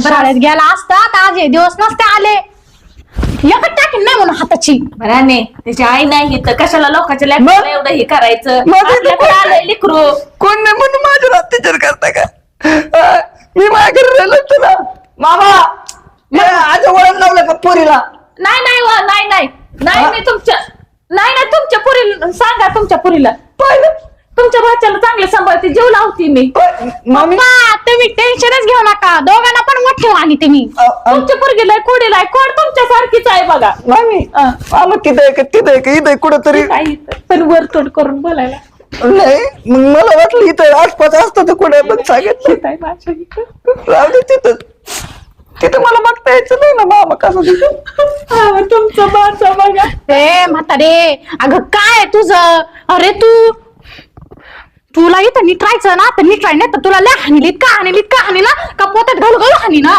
शाळेत गेला असता तर आज हे दिवस नसते आले. एकच टाकीन नाही म्हणून हाताची. बरं नाही त्याची आई नाही तर कशाला लोकांच्या लेकराला एवढं हे करायचं. आपल्याकडे आलंय लेकरू. कोण नाही म्हणून माझ्यावर अत्याचार करता का? मी माझ्या घरी राहिलो तुला मामा आज वळण लावलं का पोरीला? नाही नाही नाही नाही नाही मी तुमच्या नाही नाही तुमच्या पुरीला सांगा. तुमच्या पुरीला पाहिलं तुमच्या भाच्याला चांगले सांभाळते जीव लावती मी. मामी पप्पा तुम्ही टेन्शनच घेऊ नका. दोघांना पण मोठे आणि तुम्ही. तुमच्या पुरगीला खोडीला खोड तुमच्या सारखीच आहे बघा. मामी मामा तिथं आहे का तिथं आहे का इथं कुठंतरी काही पण वरतोड करून बोलायला नाही. मग मला वाटलं इथं आसपास असतं तर कुठे पण सांगितलं शेत आहे माझ्या इथं. राहू दे तिथं. तिथं मला बघता यायचं नाही ना मामा कसं दिसत. तुमचं माझा बघा. ए म्हातारे अगं काय तुझं? अरे तुला इथं नीट राहायचं ना तर नीट राही नाही तर तुला लय हानीलीत का हानीलीत का हानी ना का पोत्यात घालू घालू हानी ना.